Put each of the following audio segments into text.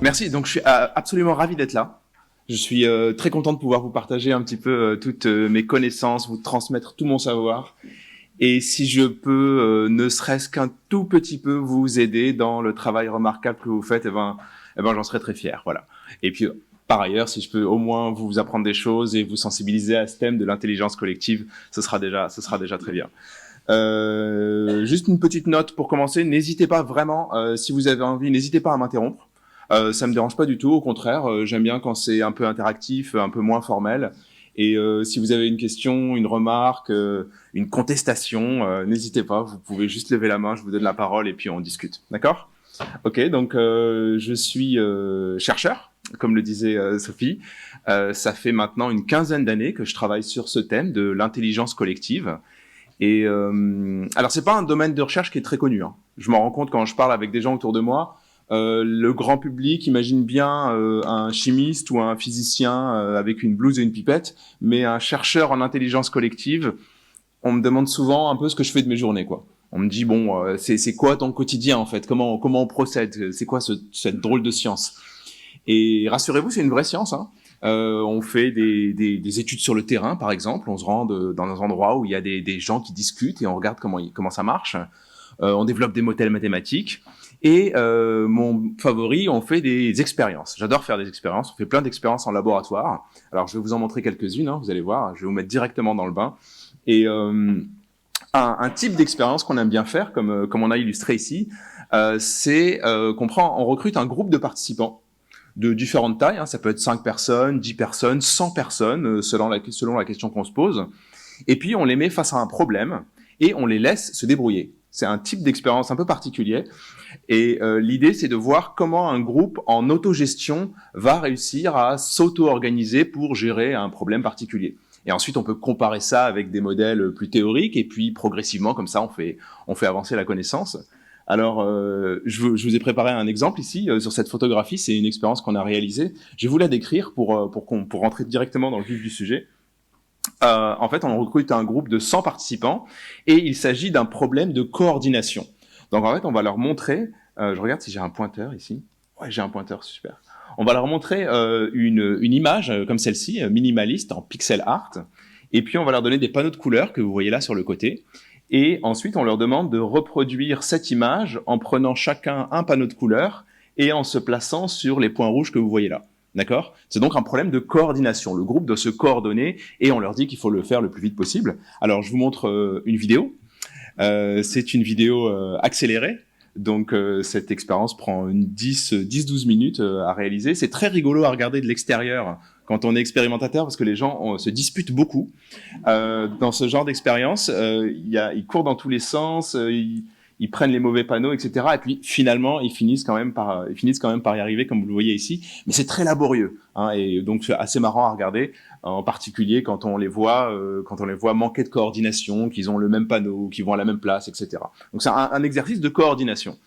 Merci, donc je suis absolument ravi d'être là. Je suis très content de pouvoir vous partager un petit peu toutes mes connaissances, vous transmettre tout mon savoir. Et si je peux, ne serait-ce qu'un tout petit peu vous aider dans le travail remarquable que vous faites, eh ben j'en serais très fier. Voilà. Et puis, par ailleurs, si je peux au moins vous apprendre des choses et vous sensibiliser à ce thème de l'intelligence collective, ce sera déjà très bien. Juste une petite note pour commencer. N'hésitez pas vraiment, si vous avez envie, n'hésitez pas à m'interrompre. Ça me dérange pas du tout, au contraire, j'aime bien quand c'est un peu interactif, un peu moins formel. Et si vous avez une question, une remarque, une contestation, n'hésitez pas, vous pouvez juste lever la main, je vous donne la parole et puis on discute. D'accord ? Ok, donc je suis chercheur, comme le disait Sophie. Ça fait maintenant une quinzaine d'années que je travaille sur ce thème de l'intelligence collective. Et alors c'est pas un domaine de recherche qui est très connu. Hein. Je m'en rends compte quand je parle avec des gens autour de moi. Le grand public imagine bien un chimiste ou un physicien avec une blouse et une pipette, mais un chercheur en intelligence collective, on me demande souvent un peu ce que je fais de mes journées, quoi. On me dit bon, c'est quoi ton quotidien en fait ? Comment on procède ? C'est quoi cette drôle de science ? Et rassurez-vous, c'est une vraie science. Hein. On fait des études sur le terrain, par exemple. On se rend dans un endroit où il y a des gens qui discutent et on regarde comment ça marche. On développe des modèles mathématiques. Et mon favori, on fait des expériences. J'adore faire des expériences. On fait plein d'expériences en laboratoire. Alors, je vais vous en montrer quelques-unes. Hein, vous allez voir. Je vais vous mettre directement dans le bain. Et un type d'expérience qu'on aime bien faire, comme on a illustré ici, c'est on recrute un groupe de participants de différentes tailles. Hein, ça peut être 5 personnes, 10 personnes, 100 personnes, selon la question qu'on se pose. Et puis, on les met face à un problème et on les laisse se débrouiller. C'est un type d'expérience un peu particulier. Et l'idée, c'est de voir comment un groupe en autogestion va réussir à s'auto-organiser pour gérer un problème particulier. Et ensuite, on peut comparer ça avec des modèles plus théoriques, et puis progressivement, comme ça, on fait avancer la connaissance. Alors, je vous ai préparé un exemple ici sur cette photographie. C'est une expérience qu'on a réalisée. Je vais vous la décrire pour rentrer directement dans le vif du sujet. En fait, on recrute un groupe de 100 participants et il s'agit d'un problème de coordination. Donc, en fait, on va leur montrer. Je regarde si j'ai un pointeur ici. Ouais, j'ai un pointeur, super. On va leur montrer une image comme celle-ci, minimaliste en pixel art. Et puis, on va leur donner des panneaux de couleurs que vous voyez là sur le côté. Et ensuite, on leur demande de reproduire cette image en prenant chacun un panneau de couleurs et en se plaçant sur les points rouges que vous voyez là. D'accord ? C'est donc un problème de coordination. Le groupe doit se coordonner et on leur dit qu'il faut le faire le plus vite possible. Alors, je vous montre une vidéo. C'est une vidéo accélérée. Donc, cette expérience prend 10-12 minutes à réaliser. C'est très rigolo à regarder de l'extérieur quand on est expérimentateur parce que les gens se disputent beaucoup. Dans ce genre d'expérience, ils courent dans tous les sens, ils prennent les mauvais panneaux, etc. Et puis finalement, ils finissent quand même par y arriver, comme vous le voyez ici. Mais c'est très laborieux, hein, et donc c'est assez marrant à regarder, en particulier quand on les voit manquer de coordination, qu'ils ont le même panneau, qu'ils vont à la même place, etc. Donc c'est un exercice de coordination.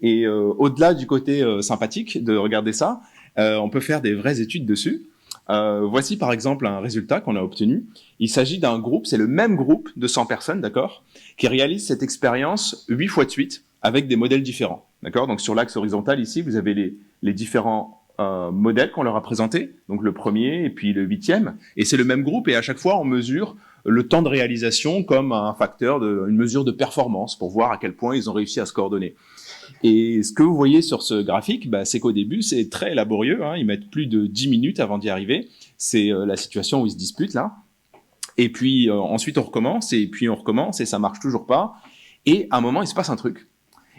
Et au-delà du côté sympathique de regarder ça, on peut faire des vraies études dessus. Voici par exemple un résultat qu'on a obtenu. Il s'agit d'un groupe, c'est le même groupe de 100 personnes, d'accord, qui réalise cette expérience 8 fois de suite avec des modèles différents, d'accord. Donc sur l'axe horizontal ici, vous avez les différents modèles qu'on leur a présentés, donc le premier et puis le 8e, et c'est le même groupe et à chaque fois on mesure le temps de réalisation comme un facteur une mesure de performance pour voir à quel point ils ont réussi à se coordonner. Et ce que vous voyez sur ce graphique, c'est qu'au début, c'est très laborieux. Hein, ils mettent plus de 10 minutes avant d'y arriver. C'est la situation où ils se disputent, là. Et puis, ensuite, on recommence, et puis on recommence, et ça marche toujours pas. Et à un moment, il se passe un truc.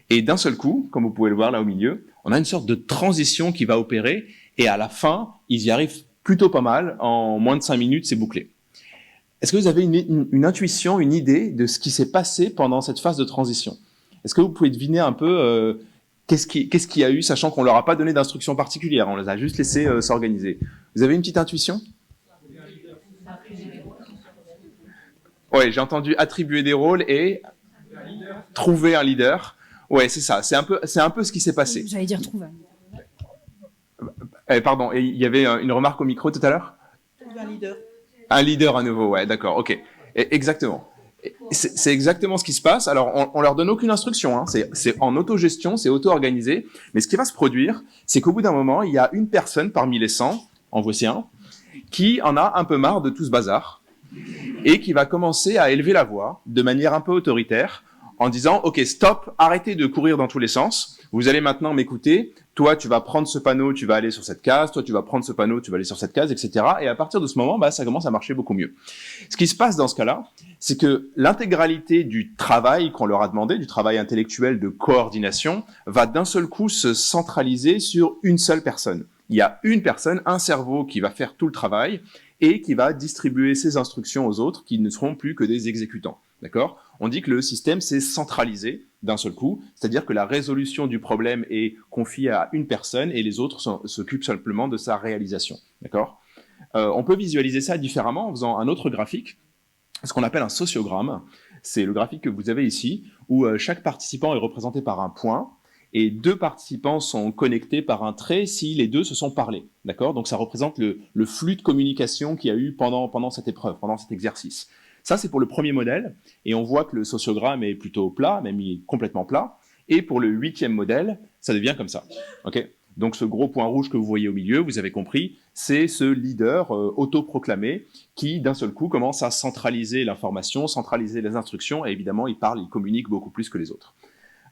Et d'un seul coup, comme vous pouvez le voir là au milieu, on a une sorte de transition qui va opérer, et à la fin, ils y arrivent plutôt pas mal. En moins de 5 minutes, c'est bouclé. Est-ce que vous avez une intuition, une idée de ce qui s'est passé pendant cette phase de transition ? Est-ce que vous pouvez deviner un peu qu'est-ce qu'il y a eu, sachant qu'on leur a pas donné d'instructions particulières, on les a juste laissés s'organiser. Vous avez une petite intuition ? Ouais, j'ai entendu attribuer des rôles et trouver un leader. Ouais, c'est ça. C'est un peu ce qui s'est passé. J'allais dire trouver. Pardon, et il y avait une remarque au micro tout à l'heure ? Un leader. Un leader à nouveau, ouais, d'accord, ok. Exactement. C'est exactement ce qui se passe. Alors, on leur donne aucune instruction, hein. C'est en autogestion, c'est auto-organisé. Mais ce qui va se produire, c'est qu'au bout d'un moment, il y a une personne parmi les 100, en voici un, qui en a un peu marre de tout ce bazar et qui va commencer à élever la voix de manière un peu autoritaire en disant « Ok, stop, arrêtez de courir dans tous les sens. Vous allez maintenant m'écouter. Toi, tu vas prendre ce panneau, tu vas aller sur cette case. Toi, tu vas prendre ce panneau, tu vas aller sur cette case, etc. » Et à partir de ce moment, ça commence à marcher beaucoup mieux. Ce qui se passe dans ce cas-là, c'est que l'intégralité du travail qu'on leur a demandé, du travail intellectuel de coordination, va d'un seul coup se centraliser sur une seule personne. Il y a une personne, un cerveau qui va faire tout le travail et qui va distribuer ses instructions aux autres qui ne seront plus que des exécutants. D'accord ? On dit que le système s'est centralisé d'un seul coup, c'est-à-dire que la résolution du problème est confiée à une personne et les autres s'occupent simplement de sa réalisation. D'accord ? On peut visualiser ça différemment en faisant un autre graphique, ce qu'on appelle un sociogramme. C'est le graphique que vous avez ici, où chaque participant est représenté par un point, et deux participants sont connectés par un trait si les deux se sont parlé. D'accord ? Donc ça représente le flux de communication qu'il y a eu pendant cette épreuve, pendant cet exercice. Ça, c'est pour le premier modèle, et on voit que le sociogramme est plutôt plat, même il est complètement plat. Et pour le 8e modèle, ça devient comme ça. Okay ? Donc ce gros point rouge que vous voyez au milieu, vous avez compris, c'est ce leader autoproclamé qui, d'un seul coup, commence à centraliser l'information, centraliser les instructions, et évidemment, il parle, il communique beaucoup plus que les autres.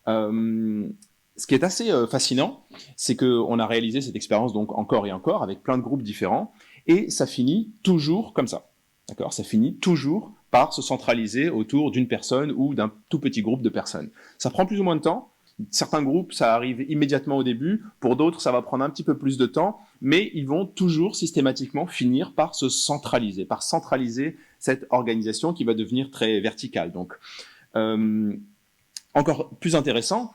Ce qui est assez fascinant, c'est qu'on a réalisé cette expérience donc encore et encore avec plein de groupes différents, et ça finit toujours comme ça. D'accord ? Ça finit toujours par se centraliser autour d'une personne ou d'un tout petit groupe de personnes. Ça prend plus ou moins de temps. Certains groupes, ça arrive immédiatement au début. Pour d'autres, ça va prendre un petit peu plus de temps, mais ils vont toujours systématiquement finir par se centraliser, par centraliser cette organisation qui va devenir très verticale. Donc, encore plus intéressant,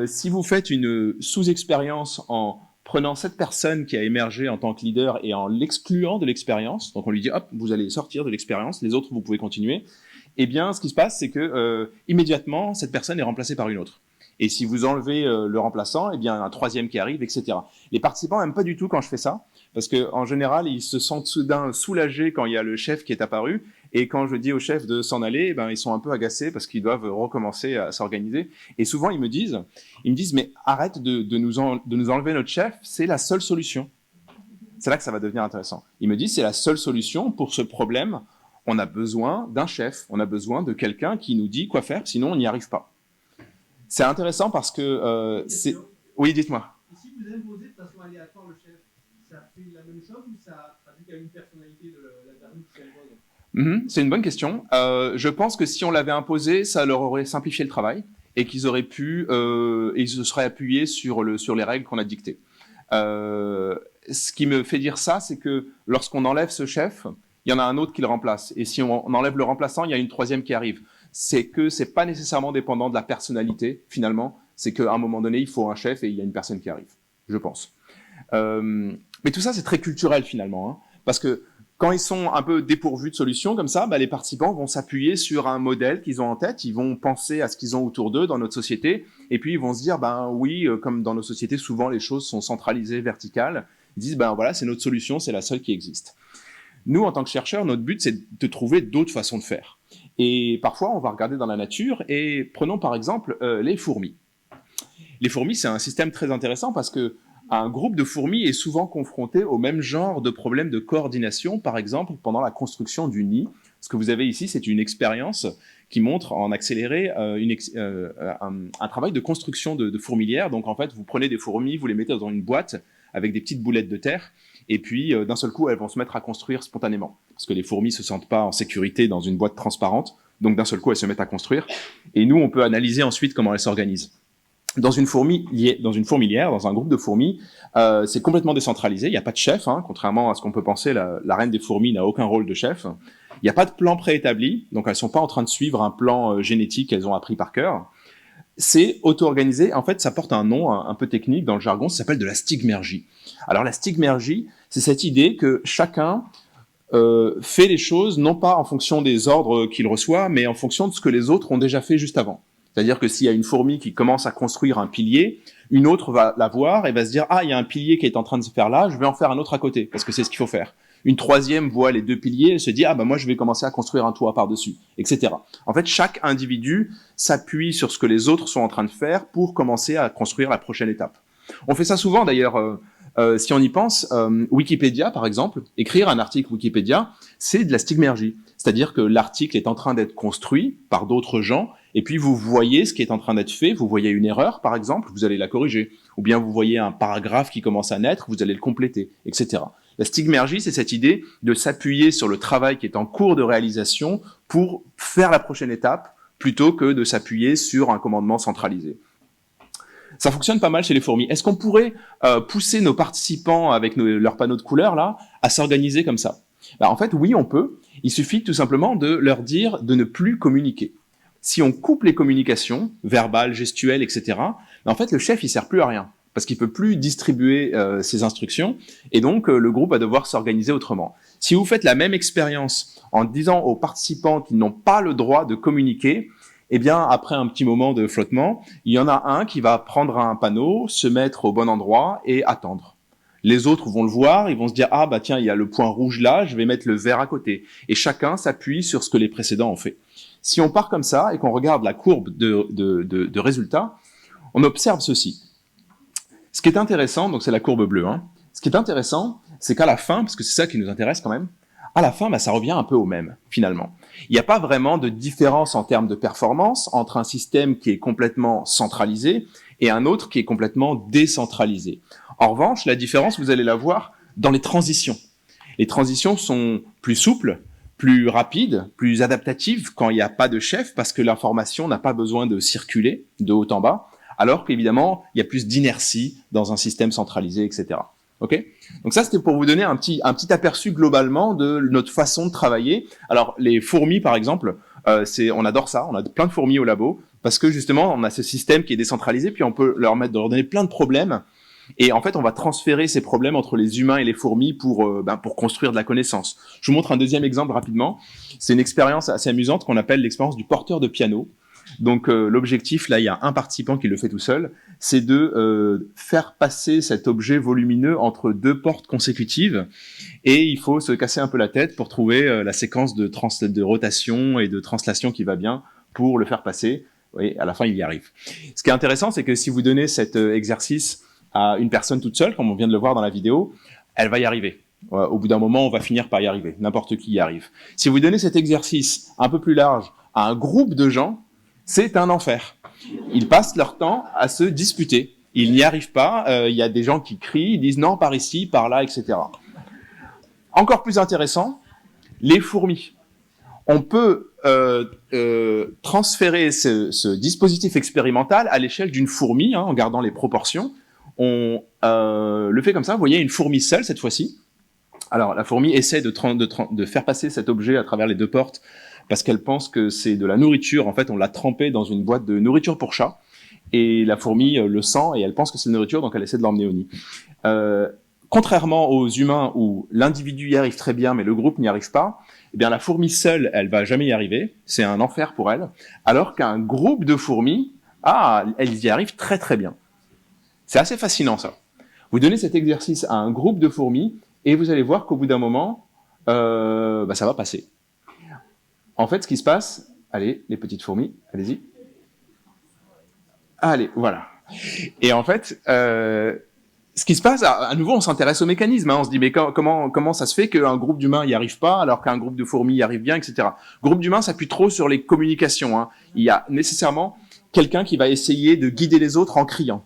si vous faites une sous-expérience en prenant cette personne qui a émergé en tant que leader et en l'excluant de l'expérience, donc on lui dit hop, vous allez sortir de l'expérience, les autres vous pouvez continuer, eh bien ce qui se passe c'est que immédiatement cette personne est remplacée par une autre. Et si vous enlevez le remplaçant, eh bien un troisième qui arrive, etc. Les participants n'aiment pas du tout quand je fais ça, parce que en général ils se sentent soudain soulagés quand il y a le chef qui est apparu, et quand je dis au chef de s'en aller, ils sont un peu agacés parce qu'ils doivent recommencer à s'organiser. Et souvent ils me disent mais arrête de nous enlever notre chef, c'est la seule solution. C'est là que ça va devenir intéressant. Ils me disent c'est la seule solution pour ce problème. On a besoin d'un chef, on a besoin de quelqu'un qui nous dit quoi faire, sinon on n'y arrive pas. C'est intéressant parce que c'est. Oui, dites-moi. Et si vous imposez de façon aléatoire le chef, ça fait la même chose ou ça traduit qu'il y a une personnalité de la personne qui s'impose ? C'est une bonne question. Je pense que si on l'avait imposé, ça leur aurait simplifié le travail et qu'ils auraient pu, ils se seraient appuyés sur les règles qu'on a dictées. Ce qui me fait dire ça, c'est que lorsqu'on enlève ce chef, il y en a un autre qui le remplace. Et si on enlève le remplaçant, il y a une troisième qui arrive. C'est que c'est pas nécessairement dépendant de la personnalité, finalement. C'est qu'à un moment donné, il faut un chef et il y a une personne qui arrive, je pense. Mais tout ça, c'est très culturel, finalement. Hein, parce que quand ils sont un peu dépourvus de solutions comme ça, les participants vont s'appuyer sur un modèle qu'ils ont en tête, ils vont penser à ce qu'ils ont autour d'eux dans notre société, et puis ils vont se dire, oui, comme dans nos sociétés, souvent les choses sont centralisées, verticales, ils disent, voilà, c'est notre solution, c'est la seule qui existe. Nous, en tant que chercheurs, notre but, c'est de trouver d'autres façons de faire. Et parfois, on va regarder dans la nature, et prenons par exemple les fourmis. Les fourmis, c'est un système très intéressant parce que un groupe de fourmis est souvent confronté au même genre de problème de coordination, par exemple pendant la construction du nid. Ce que vous avez ici, c'est une expérience qui montre en accéléré un travail de construction de fourmilières. Donc en fait, vous prenez des fourmis, vous les mettez dans une boîte avec des petites boulettes de terre, et puis d'un seul coup, elles vont se mettre à construire spontanément. Parce que les fourmis se sentent pas en sécurité dans une boîte transparente, donc d'un seul coup, elles se mettent à construire. Et nous, on peut analyser ensuite comment elles s'organisent. Dans une fourmilière, dans un groupe de fourmis, c'est complètement décentralisé. Il n'y a pas de chef, contrairement à ce qu'on peut penser. La reine des fourmis n'a aucun rôle de chef. Il n'y a pas de plan préétabli, donc elles sont pas en train de suivre un plan génétique qu'elles ont appris par cœur. C'est auto-organisé. En fait, ça porte un nom un peu technique dans le jargon. Ça s'appelle de la stigmergie. Alors la stigmergie, c'est cette idée que chacun fait les choses non pas en fonction des ordres qu'il reçoit, mais en fonction de ce que les autres ont déjà fait juste avant. C'est-à-dire que s'il y a une fourmi qui commence à construire un pilier, une autre va la voir et va se dire « Ah, il y a un pilier qui est en train de se faire là, je vais en faire un autre à côté, parce que c'est ce qu'il faut faire. » Une troisième voit les 2 piliers et se dit « Ah bah moi je vais commencer à construire un toit par-dessus », etc. En fait, chaque individu s'appuie sur ce que les autres sont en train de faire pour commencer à construire la prochaine étape. On fait ça souvent d'ailleurs, si on y pense, Wikipédia par exemple, écrire un article Wikipédia, c'est de la stigmergie. C'est-à-dire que l'article est en train d'être construit par d'autres gens, et puis vous voyez ce qui est en train d'être fait, vous voyez une erreur par exemple, vous allez la corriger, ou bien vous voyez un paragraphe qui commence à naître, vous allez le compléter, etc. La stigmergie, c'est cette idée de s'appuyer sur le travail qui est en cours de réalisation pour faire la prochaine étape, plutôt que de s'appuyer sur un commandement centralisé. Ça fonctionne pas mal chez les fourmis. Est-ce qu'on pourrait pousser nos participants avec leurs panneaux de couleurs là à s'organiser comme ça? En fait, oui, on peut. Il suffit tout simplement de leur dire de ne plus communiquer. Si on coupe les communications, verbales, gestuelles, etc., en fait, le chef, il sert plus à rien, parce qu'il peut plus distribuer ses instructions, et donc le groupe va devoir s'organiser autrement. Si vous faites la même expérience en disant aux participants qu'ils n'ont pas le droit de communiquer, eh bien, après un petit moment de flottement, il y en a un qui va prendre un panneau, se mettre au bon endroit et attendre. Les autres vont le voir, ils vont se dire « Ah, bah tiens, il y a le point rouge là, je vais mettre le vert à côté. » Et chacun s'appuie sur ce que les précédents ont fait. Si on part comme ça et qu'on regarde la courbe de résultats, on observe ceci. Ce qui est intéressant, donc c'est la courbe bleue, hein. Ce qui est intéressant, c'est qu'à la fin, parce que c'est ça qui nous intéresse quand même, à la fin, ça revient un peu au même, finalement. Il n'y a pas vraiment de différence en termes de performance entre un système qui est complètement centralisé et un autre qui est complètement décentralisé. En revanche, la différence, vous allez la voir dans les transitions. Les transitions sont plus souples, plus rapides, plus adaptatives quand il n'y a pas de chef, parce que l'information n'a pas besoin de circuler de haut en bas, alors qu'évidemment, il y a plus d'inertie dans un système centralisé, etc. Ok ? Donc ça, c'était pour vous donner un petit aperçu globalement de notre façon de travailler. Alors, les fourmis, par exemple, on adore ça, on a plein de fourmis au labo, parce que justement, on a ce système qui est décentralisé, puis on peut leur donner plein de problèmes, et en fait, on va transférer ces problèmes entre les humains et les fourmis pour construire de la connaissance. Je vous montre un deuxième exemple rapidement. C'est une expérience assez amusante qu'on appelle l'expérience du porteur de piano. Donc l'objectif, là, il y a un participant qui le fait tout seul, c'est de faire passer cet objet volumineux entre 2 portes consécutives, et il faut se casser un peu la tête pour trouver la séquence de rotation et de translation qui va bien pour le faire passer. Oui, à la fin, il y arrive. Ce qui est intéressant, c'est que si vous donnez cet exercice à une personne toute seule, comme on vient de le voir dans la vidéo, elle va y arriver. Au bout d'un moment, on va finir par y arriver. N'importe qui y arrive. Si vous donnez cet exercice un peu plus large à un groupe de gens, c'est un enfer. Ils passent leur temps à se disputer. Ils n'y arrivent pas. Il y a des gens qui crient, ils disent non, par ici, par là, etc. Encore plus intéressant, les fourmis. On peut transférer ce dispositif expérimental à l'échelle d'une fourmi, en gardant les proportions. On le fait comme ça. Vous voyez, une fourmi seule cette fois-ci. Alors, la fourmi essaie de faire passer cet objet à travers les 2 portes parce qu'elle pense que c'est de la nourriture. En fait, on l'a trempé dans une boîte de nourriture pour chat. Et la fourmi le sent et elle pense que c'est de la nourriture, donc elle essaie de l'emmener au nid. Contrairement aux humains où l'individu y arrive très bien, mais le groupe n'y arrive pas, eh bien, la fourmi seule, elle va jamais y arriver. C'est un enfer pour elle. Alors qu'un groupe de fourmis, elles y arrivent très très bien. C'est assez fascinant, ça. Vous donnez cet exercice à un groupe de fourmis et vous allez voir qu'au bout d'un moment, ça va passer. En fait, ce qui se passe... Allez, les petites fourmis, allez-y. Allez, voilà. Et en fait, ce qui se passe, à nouveau, on s'intéresse au mécanisme. On se dit, mais comment ça se fait qu'un groupe d'humains n'y arrive pas alors qu'un groupe de fourmis y arrive bien, etc. Le groupe d'humains s'appuie trop sur les communications. Il y a nécessairement quelqu'un qui va essayer de guider les autres en criant.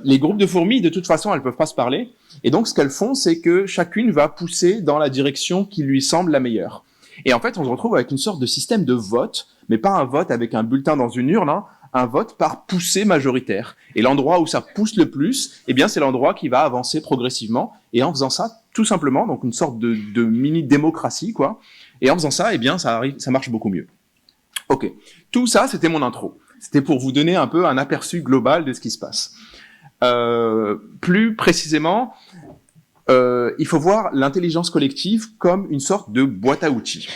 Les groupes de fourmis, de toute façon, elles peuvent pas se parler. Et donc, ce qu'elles font, c'est que chacune va pousser dans la direction qui lui semble la meilleure. Et en fait, on se retrouve avec une sorte de système de vote, mais pas un vote avec un bulletin dans une urne, un vote par poussée majoritaire. Et l'endroit où ça pousse le plus, eh bien, c'est l'endroit qui va avancer progressivement. Et en faisant ça, tout simplement, donc une sorte de mini-démocratie, quoi. Et en faisant ça, eh bien, ça marche beaucoup mieux. Ok. Tout ça, c'était mon intro. C'était pour vous donner un peu un aperçu global de ce qui se passe. Plus précisément, il faut voir l'intelligence collective comme une sorte de boîte à outils.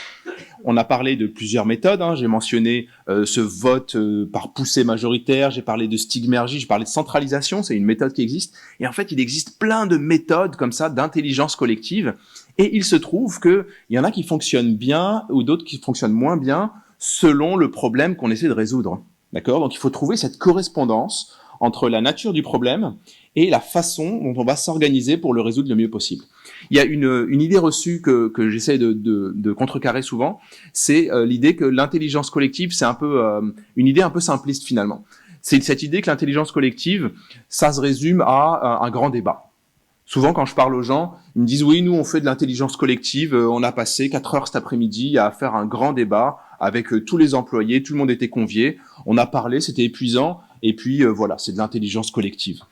On a parlé de plusieurs méthodes, hein. J'ai mentionné ce vote par poussée majoritaire, j'ai parlé de stigmergie, j'ai parlé de centralisation, c'est une méthode qui existe. Et en fait, il existe plein de méthodes comme ça d'intelligence collective. Et il se trouve qu'il y en a qui fonctionnent bien ou d'autres qui fonctionnent moins bien selon le problème qu'on essaie de résoudre. D'accord ? Donc il faut trouver cette correspondance entre la nature du problème et la façon dont on va s'organiser pour le résoudre le mieux possible. Il y a une idée reçue que j'essaie de contrecarrer souvent, c'est l'idée que l'intelligence collective, c'est un peu une idée un peu simpliste finalement. C'est cette idée que l'intelligence collective, ça se résume à un grand débat. Souvent, quand je parle aux gens, ils me disent « Oui, nous, on fait de l'intelligence collective. On a passé 4 heures cet après-midi à faire un grand débat avec tous les employés. Tout le monde était convié. On a parlé, c'était épuisant. Et puis, voilà, c'est de l'intelligence collective. »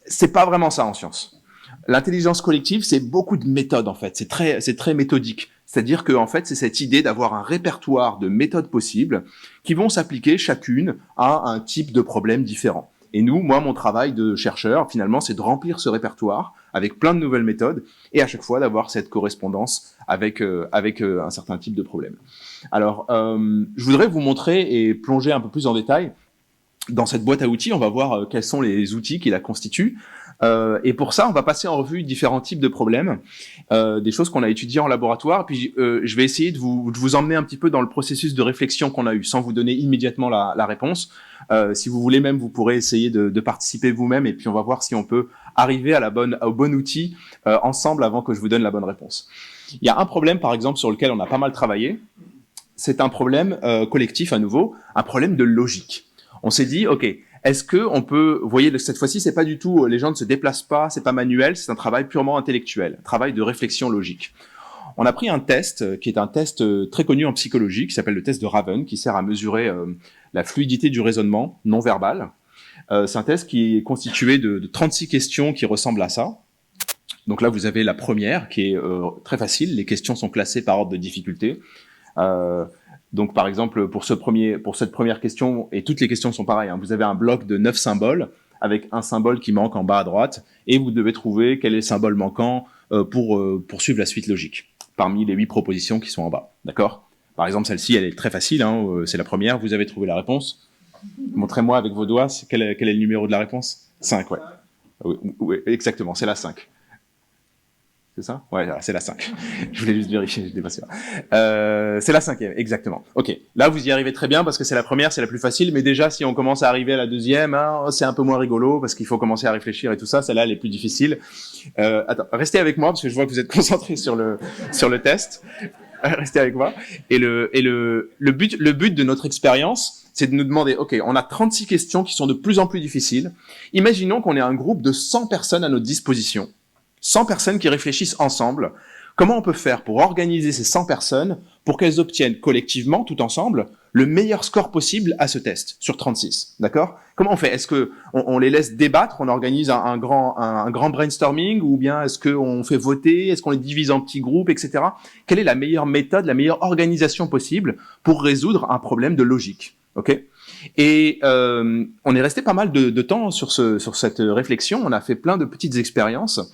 C'est pas vraiment ça en science. L'intelligence collective, c'est beaucoup de méthodes, en fait. C'est très méthodique. C'est-à-dire que, en fait, c'est cette idée d'avoir un répertoire de méthodes possibles qui vont s'appliquer chacune à un type de problème différent. Et nous, moi, mon travail de chercheur, finalement, c'est de remplir ce répertoire avec plein de nouvelles méthodes et à chaque fois d'avoir cette correspondance avec un certain type de problème. Alors, je voudrais vous montrer et plonger un peu plus en détail dans cette boîte à outils. On va voir quels sont les outils qui la constituent. Et pour ça, on va passer en revue différents types de problèmes, des choses qu'on a étudiées en laboratoire. Puis, je vais essayer de vous emmener un petit peu dans le processus de réflexion qu'on a eu, sans vous donner immédiatement la réponse. Si vous voulez même, vous pourrez essayer de participer vous-même, et puis on va voir si on peut arriver au bon outil ensemble avant que je vous donne la bonne réponse. Il y a un problème, par exemple, sur lequel on a pas mal travaillé. C'est un problème collectif à nouveau, un problème de logique. On s'est dit, ok, est-ce que on peut, vous voyez, cette fois-ci, c'est pas du tout, les gens ne se déplacent pas, c'est pas manuel, c'est un travail purement intellectuel, un travail de réflexion logique. On a pris un test qui est un test très connu en psychologie, qui s'appelle le test de Raven, qui sert à mesurer la fluidité du raisonnement non verbal. C'est un test qui est constitué de 36 questions qui ressemblent à ça. Donc là, vous avez la première, qui est très facile. Les questions sont classées par ordre de difficulté. Donc, par exemple, pour cette première question, et toutes les questions sont pareilles, hein, vous avez un bloc de 9 symboles, avec un symbole qui manque en bas à droite, et vous devez trouver quel est le symbole manquant pour suivre la suite logique, parmi les 8 propositions qui sont en bas. D'accord ? Par exemple, celle-ci, elle est très facile, hein, c'est la première, vous avez trouvé la réponse. Montrez-moi avec vos doigts quel est le numéro de la réponse. 5, ouais. Oui, exactement, c'est la 5. C'est ça ? Ouais, c'est la 5. Je voulais juste vérifier, je n'étais pas sûr. C'est la 5e, exactement. Ok, là vous y arrivez très bien parce que c'est la première, c'est la plus facile, mais déjà si on commence à arriver à la deuxième, hein, c'est un peu moins rigolo parce qu'il faut commencer à réfléchir et tout ça, celle-là elle est plus difficile. Attends, restez avec moi parce que je vois que vous êtes concentrés sur le test. Restez avec moi. Et le but de notre expérience, c'est de nous demander, ok, on a 36 questions qui sont de plus en plus difficiles. Imaginons qu'on ait un groupe de 100 personnes à notre disposition. 100 personnes qui réfléchissent ensemble. Comment on peut faire pour organiser ces 100 personnes pour qu'elles obtiennent collectivement, tout ensemble, le meilleur score possible à ce test sur 36, d'accord ? Comment on fait ? Est-ce que on les laisse débattre, on organise un grand brainstorming, ou bien est-ce qu'on fait voter, est-ce qu'on les divise en petits groupes, etc. Quelle est la meilleure méthode, la meilleure organisation possible pour résoudre un problème de logique ? Ok ? Et on est resté pas mal de temps sur cette réflexion. On a fait plein de petites expériences.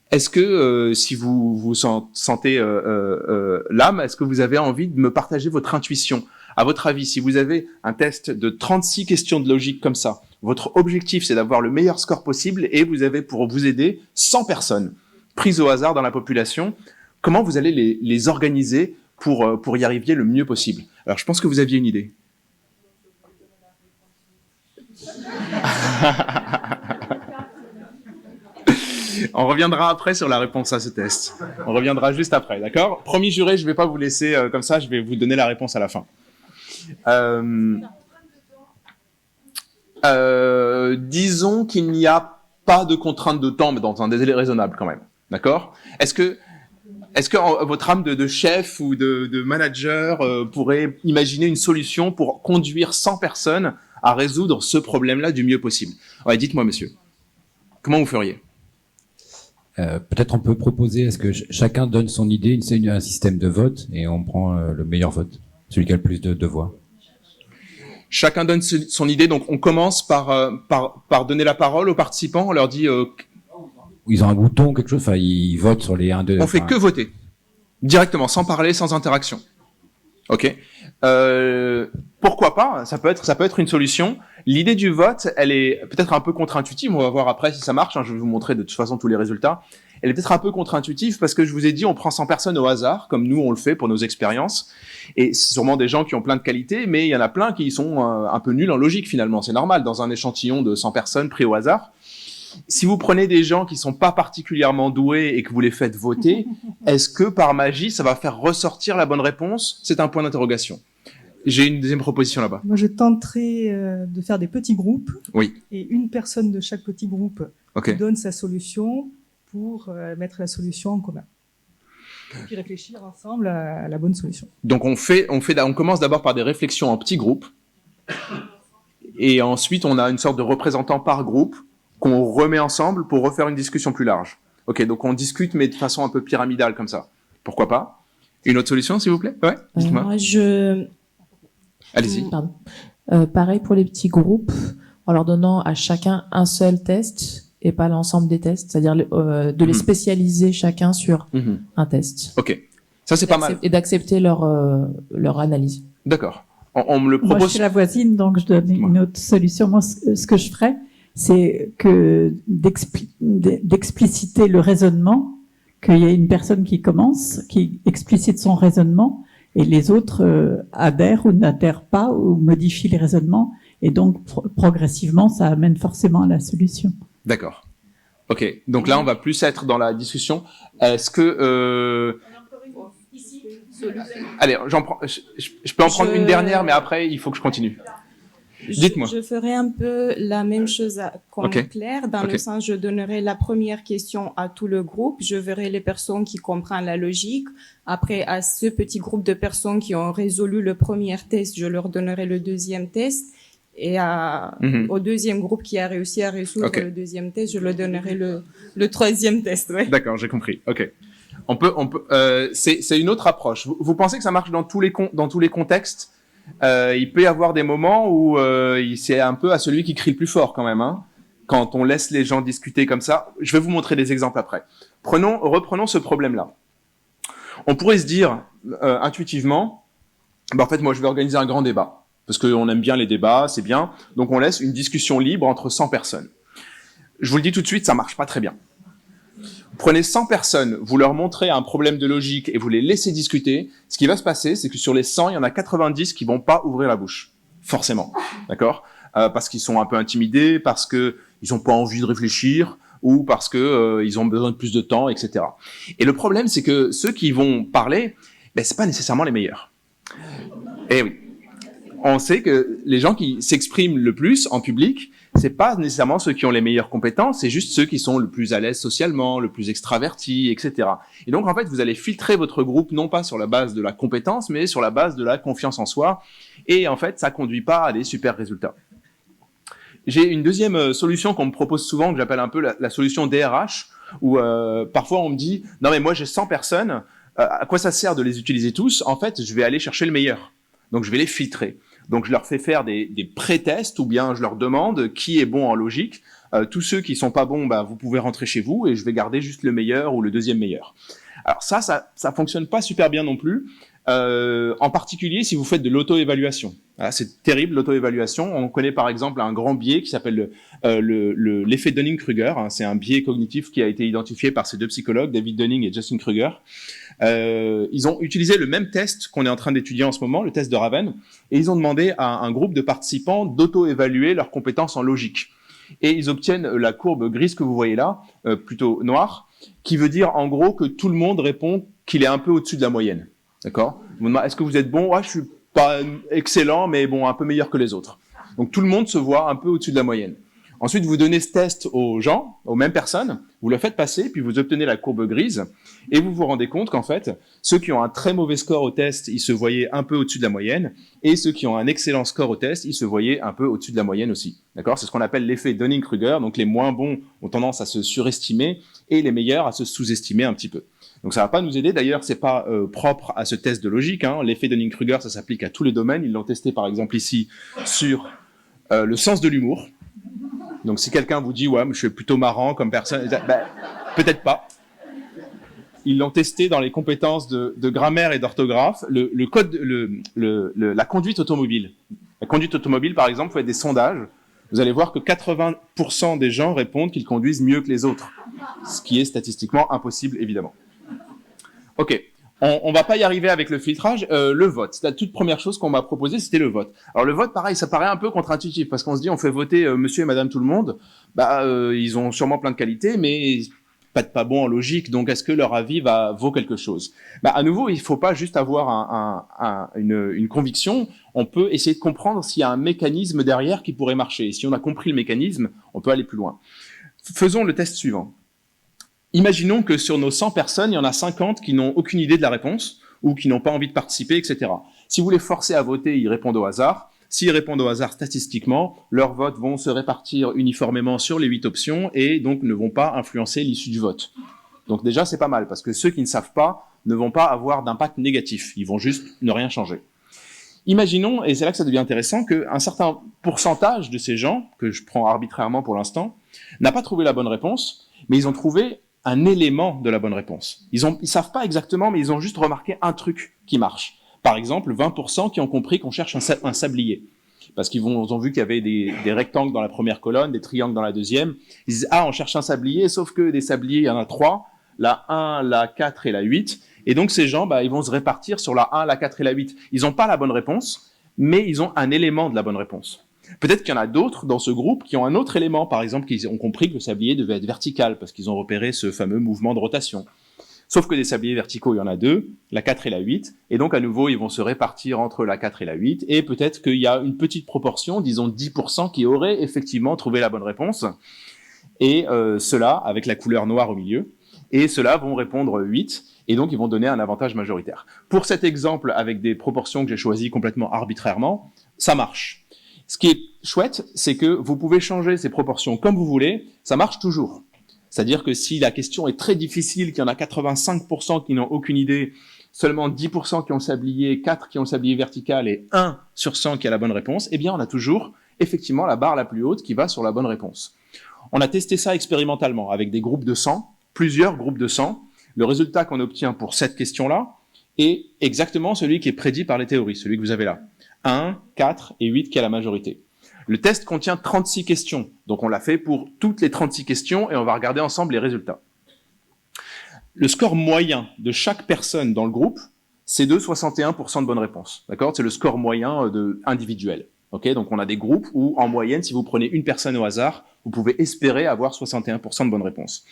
Est-ce que, si vous vous sentez l'âme, est-ce que vous avez envie de me partager votre intuition ? À votre avis, si vous avez un test de 36 questions de logique comme ça, votre objectif, c'est d'avoir le meilleur score possible et vous avez pour vous aider 100 personnes prises au hasard dans la population. Comment vous allez les organiser pour y arriver le mieux possible ? Alors, je pense que vous aviez une idée. On reviendra après sur la réponse à ce test. On reviendra juste après, d'accord ? Promis juré, je ne vais pas vous laisser comme ça, je vais vous donner la réponse à la fin. Disons qu'il n'y a pas de contrainte de temps, mais dans un délai raisonnable quand même, d'accord ? Est-ce que votre âme de chef ou de manager pourrait imaginer une solution pour conduire 100 personnes à résoudre ce problème-là du mieux possible ? Ouais, dites-moi, monsieur. Comment vous feriez ? Peut-être on peut proposer, est-ce que chacun donne son idée, un système de vote, et on prend le meilleur vote, celui qui a le plus de voix. Chacun donne son idée, donc on commence par donner la parole aux participants, on leur dit... Ils ont un bouton, quelque chose, enfin ils votent sur les 1, 2... On fait que voter, directement, sans parler, sans interaction. Ok. Pourquoi pas? Ça peut être une solution. L'idée du vote, elle est peut-être un peu contre-intuitive. On va voir après si ça marche. Hein. Je vais vous montrer de toute façon tous les résultats. Elle est peut-être un peu contre-intuitive parce que je vous ai dit, on prend 100 personnes au hasard, comme nous on le fait pour nos expériences. Et c'est sûrement des gens qui ont plein de qualités, mais il y en a plein qui sont un peu nuls en logique finalement. C'est normal dans un échantillon de 100 personnes pris au hasard. Si vous prenez des gens qui sont pas particulièrement doués et que vous les faites voter, est-ce que par magie ça va faire ressortir la bonne réponse? C'est un point d'interrogation. J'ai une deuxième proposition là-bas. Moi, je tenterai de faire des petits groupes. Oui. Et une personne de chaque petit groupe donne sa solution pour mettre la solution en commun. Et puis réfléchir ensemble à la bonne solution. Donc on commence d'abord par des réflexions en petits groupes. Et ensuite, on a une sorte de représentant par groupe qu'on remet ensemble pour refaire une discussion plus large. Ok, donc on discute, mais de façon un peu pyramidale comme ça. Pourquoi pas? Une autre solution, s'il vous plaît? Ouais, dites-moi. Allez-y. Pardon. Pareil pour les petits groupes, en leur donnant à chacun un seul test et pas l'ensemble des tests, c'est-à-dire de les spécialiser chacun sur un test. Ok, ça c'est pas mal. Et d'accepter leur analyse. D'accord. On me le propose. Moi, je suis la voisine, donc je donne une autre solution. Moi, ce que je ferais, c'est que d'expliciter le raisonnement, qu'il y ait une personne qui commence, qui explicite son raisonnement, et les autres adhèrent ou n'adhèrent pas ou modifient les raisonnements, et donc progressivement, ça amène forcément à la solution. D'accord. Ok, donc là, on va plus être dans la discussion. Est-ce que... Allez, je peux en prendre une dernière, mais après, il faut que je continue. Dites-moi. Je ferai un peu la même chose qu'en Claire, dans le sens, je donnerai la première question à tout le groupe, je verrai les personnes qui comprennent la logique. Après, à ce petit groupe de personnes qui ont résolu le premier test, je leur donnerai le deuxième test. Et au deuxième groupe qui a réussi à résoudre le deuxième test, je leur donnerai le troisième test. Ouais. D'accord, j'ai compris. Ok. On peut. C'est une autre approche. Vous pensez que ça marche dans tous les contextes? Il peut y avoir des moments où c'est un peu à celui qui crie le plus fort quand même, hein, quand on laisse les gens discuter comme ça. Je vais vous montrer des exemples après. Reprenons ce problème-là. On pourrait se dire intuitivement, en fait, moi, je vais organiser un grand débat parce qu'on aime bien les débats, c'est bien. Donc, on laisse une discussion libre entre 100 personnes. Je vous le dis tout de suite, ça marche pas très bien. Vous prenez 100 personnes, vous leur montrez un problème de logique et vous les laissez discuter. Ce qui va se passer, c'est que sur les 100, il y en a 90 qui vont pas ouvrir la bouche. Forcément. D'accord? Parce qu'ils sont un peu intimidés, parce que ils ont pas envie de réfléchir, ou parce que ils ont besoin de plus de temps, etc. Et le problème, c'est que ceux qui vont parler, c'est pas nécessairement les meilleurs. Eh oui. On sait que les gens qui s'expriment le plus en public, c'est pas nécessairement ceux qui ont les meilleures compétences, c'est juste ceux qui sont le plus à l'aise socialement, le plus extravertis, etc. Et donc, en fait, vous allez filtrer votre groupe non pas sur la base de la compétence, mais sur la base de la confiance en soi. Et en fait, ça conduit pas à des super résultats. J'ai une deuxième solution qu'on me propose souvent, que j'appelle un peu la solution DRH, où parfois on me dit « Non mais moi j'ai 100 personnes, à quoi ça sert de les utiliser tous? En fait, je vais aller chercher le meilleur. Donc je vais les filtrer. » Donc je leur fais faire des pré-tests ou bien je leur demande qui est bon en logique. Tous ceux qui sont pas bons, vous pouvez rentrer chez vous et je vais garder juste le meilleur ou le deuxième meilleur. Alors ça fonctionne pas super bien non plus. En particulier si vous faites de l'auto-évaluation. Voilà, c'est terrible l'auto-évaluation. On connaît par exemple un grand biais qui s'appelle l'effet Dunning-Kruger. C'est un biais cognitif qui a été identifié par ces deux psychologues, David Dunning et Justin Kruger. Ils ont utilisé le même test qu'on est en train d'étudier en ce moment, le test de Raven, et ils ont demandé à un groupe de participants d'auto-évaluer leurs compétences en logique. Et ils obtiennent la courbe grise que vous voyez là, plutôt noire, qui veut dire en gros que tout le monde répond qu'il est un peu au-dessus de la moyenne. D'accord? Est-ce que vous êtes bon? Ouais, je suis pas excellent, mais bon, un peu meilleur que les autres. Donc tout le monde se voit un peu au-dessus de la moyenne. Ensuite, vous donnez ce test aux gens, aux mêmes personnes, vous le faites passer, puis vous obtenez la courbe grise, et vous vous rendez compte qu'en fait, ceux qui ont un très mauvais score au test, ils se voyaient un peu au-dessus de la moyenne, et ceux qui ont un excellent score au test, ils se voyaient un peu au-dessus de la moyenne aussi. D'accord? C'est ce qu'on appelle l'effet Dunning-Kruger, donc les moins bons ont tendance à se surestimer, et les meilleurs à se sous-estimer un petit peu. Donc ça va pas nous aider, d'ailleurs c'est pas propre à ce test de logique, hein. L'effet Dunning-Kruger, ça s'applique à tous les domaines, ils l'ont testé par exemple ici sur le sens de l'humour. Donc si quelqu'un vous dit « ouais, je suis plutôt marrant comme personne », peut-être pas. ils l'ont testé dans les compétences de grammaire et d'orthographe, la conduite automobile. La conduite automobile, par exemple, vous faites des sondages, vous allez voir que 80% des gens répondent qu'ils conduisent mieux que les autres, ce qui est statistiquement impossible, évidemment. Ok, on va pas y arriver avec le filtrage. Le vote, la toute première chose qu'on m'a proposé, c'était le vote. Alors le vote, pareil, ça paraît un peu contre-intuitif, parce qu'on se dit, on fait voter monsieur et madame tout le monde, ils ont sûrement plein de qualités, mais pas bon en logique, donc est-ce que leur avis vaut quelque chose? À nouveau, il faut pas juste avoir une conviction, on peut essayer de comprendre s'il y a un mécanisme derrière qui pourrait marcher. Et si on a compris le mécanisme, on peut aller plus loin. Faisons le test suivant. Imaginons que sur nos 100 personnes, il y en a 50 qui n'ont aucune idée de la réponse, ou qui n'ont pas envie de participer, etc. Si vous les forcez à voter, ils répondent au hasard. S'ils répondent au hasard statistiquement, leurs votes vont se répartir uniformément sur les 8 options et donc ne vont pas influencer l'issue du vote. Donc déjà, c'est pas mal, parce que ceux qui ne savent pas ne vont pas avoir d'impact négatif. Ils vont juste ne rien changer. Imaginons, et c'est là que ça devient intéressant, qu'un certain pourcentage de ces gens, que je prends arbitrairement pour l'instant, n'a pas trouvé la bonne réponse, mais ils ont trouvé un élément de la bonne réponse. Ils savent pas exactement, mais ils ont juste remarqué un truc qui marche. Par exemple, 20% qui ont compris qu'on cherche un sablier. Parce qu'ils ont vu qu'il y avait des rectangles dans la première colonne, des triangles dans la deuxième. Ils disent, on cherche un sablier, sauf que des sabliers, il y en a 3, la 1, la 4 et la 8. Et donc, ces gens, ils vont se répartir sur la 1, la 4 et la 8. Ils n'ont pas la bonne réponse, mais ils ont un élément de la bonne réponse. Peut-être qu'il y en a d'autres dans ce groupe qui ont un autre élément. Par exemple, qu'ils ont compris que le sablier devait être vertical, parce qu'ils ont repéré ce fameux mouvement de rotation. Sauf que des sabliers verticaux, il y en a 2, la 4 et la 8, et donc à nouveau, ils vont se répartir entre la 4 et la 8, et peut-être qu'il y a une petite proportion, disons 10%, qui auraient effectivement trouvé la bonne réponse, et ceux-là, avec la couleur noire au milieu, et ceux-là vont répondre 8, et donc ils vont donner un avantage majoritaire. Pour cet exemple, avec des proportions que j'ai choisies complètement arbitrairement, ça marche. Ce qui est chouette, c'est que vous pouvez changer ces proportions comme vous voulez, ça marche toujours. C'est-à-dire que si la question est très difficile, qu'il y en a 85% qui n'ont aucune idée, seulement 10% qui ont le sablier, 4 qui ont le sablier vertical et 1 sur 100 qui a la bonne réponse, eh bien on a toujours effectivement la barre la plus haute qui va sur la bonne réponse. On a testé ça expérimentalement avec des groupes de 100, plusieurs groupes de 100. Le résultat qu'on obtient pour cette question-là est exactement celui qui est prédit par les théories, celui que vous avez là. 1, 4 et 8 qui a la majorité. Le test contient 36 questions, donc on l'a fait pour toutes les 36 questions et on va regarder ensemble les résultats. Le score moyen de chaque personne dans le groupe, c'est de 61% de bonnes réponses. D'accord ? C'est le score moyen individuel. Okay ? Donc on a des groupes où, en moyenne, si vous prenez une personne au hasard, vous pouvez espérer avoir 61% de bonnes réponses.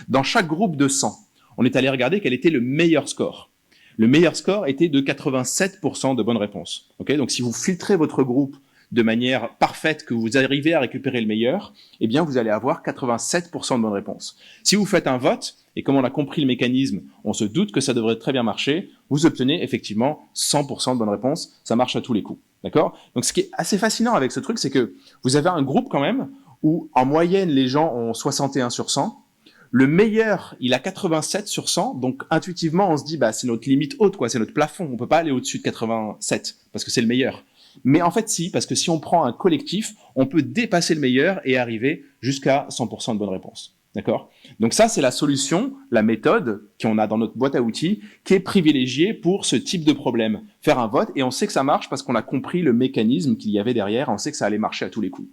Dans chaque groupe de 100, on est allé regarder quel était le meilleur score. Le meilleur score était de 87% de bonnes réponses. Okay ? Donc si vous filtrez votre groupe de manière parfaite, que vous arrivez à récupérer le meilleur, eh bien, vous allez avoir 87% de bonnes réponses. Si vous faites un vote, et comme on a compris le mécanisme, on se doute que ça devrait très bien marcher, vous obtenez effectivement 100% de bonnes réponses, ça marche à tous les coups. D'accord ? Donc, ce qui est assez fascinant avec ce truc, c'est que vous avez un groupe quand même, où en moyenne, les gens ont 61 sur 100, le meilleur, il a 87 sur 100, donc intuitivement, on se dit, c'est notre limite haute, quoi, c'est notre plafond, on peut pas aller au-dessus de 87, parce que c'est le meilleur. Mais en fait, si, parce que si on prend un collectif, on peut dépasser le meilleur et arriver jusqu'à 100% de bonnes réponses. D'accord ? Donc ça, c'est la solution, la méthode qu'on a dans notre boîte à outils, qui est privilégiée pour ce type de problème. Faire un vote, et on sait que ça marche parce qu'on a compris le mécanisme qu'il y avait derrière, on sait que ça allait marcher à tous les coups.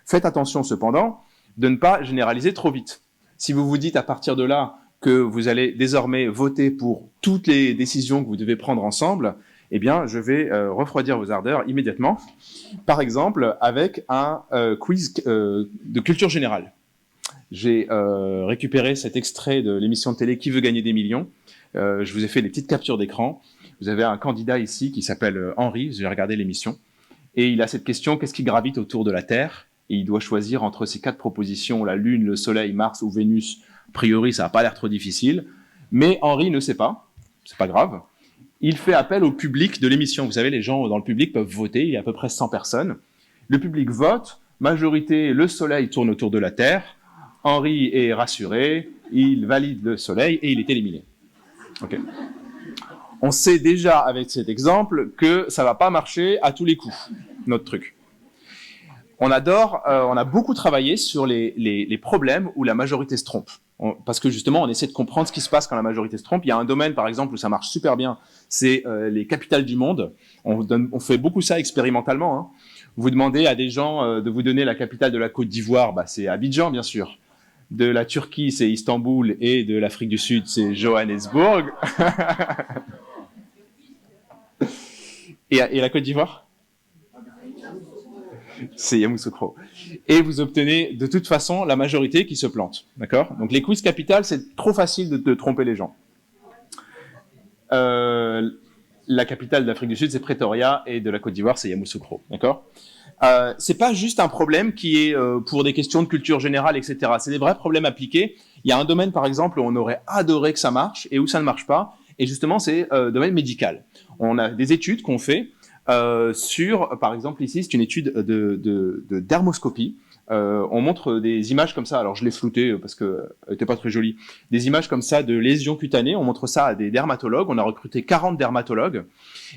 Faites attention cependant de ne pas généraliser trop vite. Si vous vous dites à partir de là que vous allez désormais voter pour toutes les décisions que vous devez prendre ensemble, eh bien, je vais refroidir vos ardeurs immédiatement. Par exemple, avec un quiz de culture générale. J'ai récupéré cet extrait de l'émission de télé Qui veut gagner des millions. Je vous ai fait des petites captures d'écran. Vous avez un candidat ici qui s'appelle Henri. J'ai regardé l'émission. Et il a cette question, qu'est-ce qui gravite autour de la Terre ? Et il doit choisir entre ces 4 propositions, la Lune, le Soleil, Mars ou Vénus. A priori, ça n'a pas l'air trop difficile. Mais Henri ne sait pas. C'est pas grave. Il fait appel au public de l'émission. Vous savez, les gens dans le public peuvent voter. Il y a à peu près 100 personnes. Le public vote. Majorité, le Soleil tourne autour de la Terre. Henri est rassuré. Il valide le Soleil et il est éliminé. Okay. On sait déjà avec cet exemple que ça va pas marcher à tous les coups, notre truc. On a beaucoup travaillé sur les problèmes où la majorité se trompe. parce que justement, on essaie de comprendre ce qui se passe quand la majorité se trompe. Il y a un domaine, par exemple, où ça marche super bien, c'est les capitales du monde. On fait beaucoup ça expérimentalement. Hein. Vous demandez à des gens de vous donner la capitale de la Côte d'Ivoire, c'est Abidjan, bien sûr. De la Turquie, c'est Istanbul, et de l'Afrique du Sud, c'est Johannesburg. et la Côte d'Ivoire ? C'est Yamoussoukro. Et vous obtenez de toute façon la majorité qui se plante. D'accord ? Donc les quiz capitales, c'est trop facile de tromper les gens. La capitale d'Afrique du Sud, c'est Pretoria, et de la Côte d'Ivoire, c'est Yamoussoukro. D'accord ? C'est pas juste un problème qui est pour des questions de culture générale, etc. C'est des vrais problèmes appliqués. Il y a un domaine, par exemple, où on aurait adoré que ça marche et où ça ne marche pas. Et justement, c'est le domaine médical. On a des études qu'on fait sur, par exemple, ici, c'est une étude de dermoscopie. On montre des images comme ça. Alors, je l'ai flouté parce que elle était pas très jolie. Des images comme ça de lésions cutanées. On montre ça à des dermatologues. On a recruté 40 dermatologues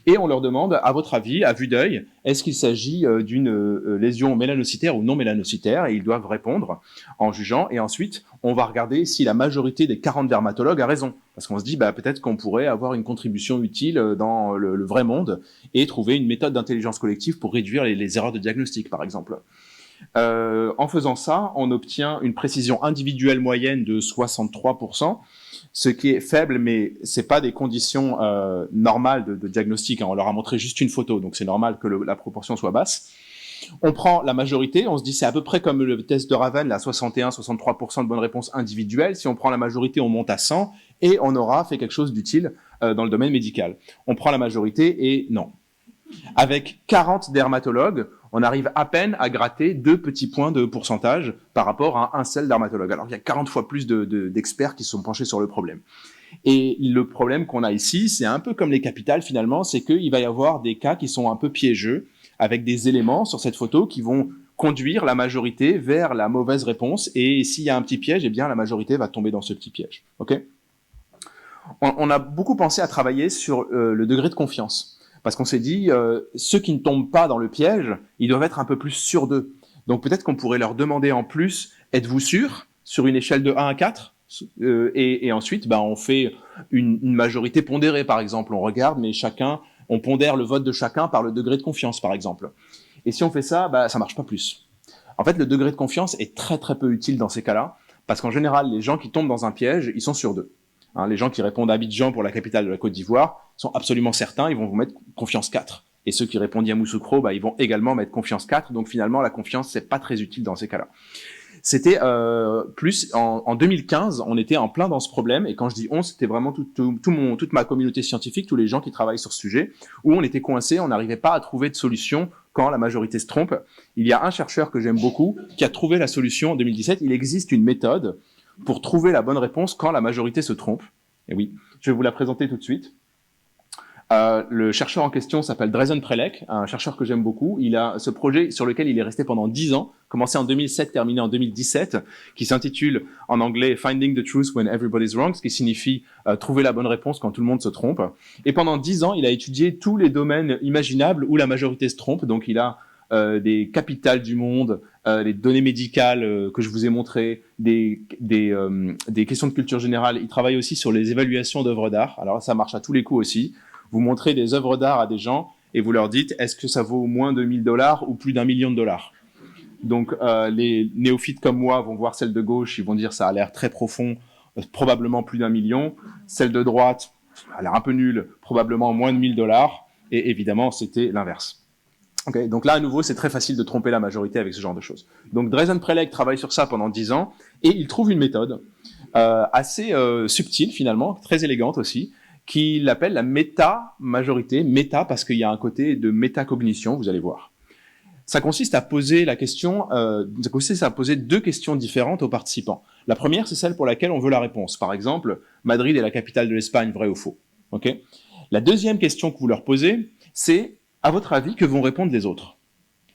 et on leur demande, à votre avis, à vue d'œil, est-ce qu'il s'agit d'une lésion mélanocytaire ou non mélanocytaire? Et ils doivent répondre en jugeant. Et ensuite, on va regarder si la majorité des 40 dermatologues a raison. Parce qu'on se dit, peut-être qu'on pourrait avoir une contribution utile dans le vrai monde et trouver une méthode d'intelligence collective pour réduire les erreurs de diagnostic, par exemple. En faisant ça, on obtient une précision individuelle moyenne de 63%, ce qui est faible, mais c'est pas des conditions normales de diagnostic. Hein. On leur a montré juste une photo, donc c'est normal que la proportion soit basse. On prend la majorité, on se dit c'est à peu près comme le test de Raven, là 61-63% de bonnes réponses individuelles. Si on prend la majorité, on monte à 100 et on aura fait quelque chose d'utile dans le domaine médical. On prend la majorité et non. Avec 40 dermatologues, on arrive à peine à gratter 2 petits points de pourcentage par rapport à un seul dermatologue. Alors il y a 40 fois plus d'experts qui se sont penchés sur le problème. Et le problème qu'on a ici, c'est un peu comme les capitales finalement, c'est qu'il va y avoir des cas qui sont un peu piégeux, avec des éléments sur cette photo qui vont conduire la majorité vers la mauvaise réponse. Et s'il y a un petit piège, eh bien la majorité va tomber dans ce petit piège. Okay ? On a beaucoup pensé à travailler sur le degré de confiance. Parce qu'on s'est dit, ceux qui ne tombent pas dans le piège, ils doivent être un peu plus sûrs d'eux. Donc peut-être qu'on pourrait leur demander en plus, êtes-vous sûr, sur une échelle de 1 à 4 et ensuite, on fait une majorité pondérée, par exemple. On regarde, mais on pondère le vote de chacun par le degré de confiance, par exemple. Et si on fait ça, ça marche pas plus. En fait, le degré de confiance est très très peu utile dans ces cas-là, parce qu'en général, les gens qui tombent dans un piège, ils sont sûrs d'eux. Hein, les gens qui répondent Abidjan pour la capitale de la Côte d'Ivoire sont absolument certains, ils vont vous mettre confiance 4. Et ceux qui répondent Yamoussoukro, ils vont également mettre confiance 4. Donc finalement, la confiance, c'est pas très utile dans ces cas-là. C'était plus en 2015, on était en plein dans ce problème. Et quand je dis on, c'était vraiment toute ma communauté scientifique, tous les gens qui travaillent sur ce sujet, où on était coincés, on n'arrivait pas à trouver de solution quand la majorité se trompe. Il y a un chercheur que j'aime beaucoup qui a trouvé la solution en 2017. Il existe une méthode pour trouver la bonne réponse quand la majorité se trompe. Et oui, je vais vous la présenter tout de suite. Le chercheur en question s'appelle Drezen Prelec, un chercheur que j'aime beaucoup. Il a ce projet sur lequel il est resté pendant 10 ans, commencé en 2007, terminé en 2017, qui s'intitule en anglais Finding the Truth When Everybody's Wrong, ce qui signifie trouver la bonne réponse quand tout le monde se trompe. Et pendant 10 ans, il a étudié tous les domaines imaginables où la majorité se trompe. Donc il a des capitales du monde, les données médicales que je vous ai montrées, des questions de culture générale. Il travaille aussi sur les évaluations d'œuvres d'art. Alors ça marche à tous les coups aussi. Vous montrez des œuvres d'art à des gens et vous leur dites est-ce que ça vaut moins de $1000 ou plus d'1 million de dollars. Donc les néophytes comme moi vont voir celle de gauche, ils vont dire ça a l'air très profond, probablement plus d'1 million. Celle de droite a l'air un peu nulle, probablement moins de $1000. Et évidemment, c'était l'inverse. Okay, donc là, à nouveau, c'est très facile de tromper la majorité avec ce genre de choses. Donc Drezen Prelec travaille sur ça pendant 10 ans et il trouve une méthode assez subtile finalement, très élégante aussi, qu'il appelle la méta-majorité. Méta parce qu'il y a un côté de métacognition, vous allez voir. Ça consiste à poser deux questions différentes aux participants. La première, c'est celle pour laquelle on veut la réponse. Par exemple, Madrid est la capitale de l'Espagne, vrai ou faux? Okay. La deuxième question que vous leur posez, c'est à votre avis, que vont répondre les autres?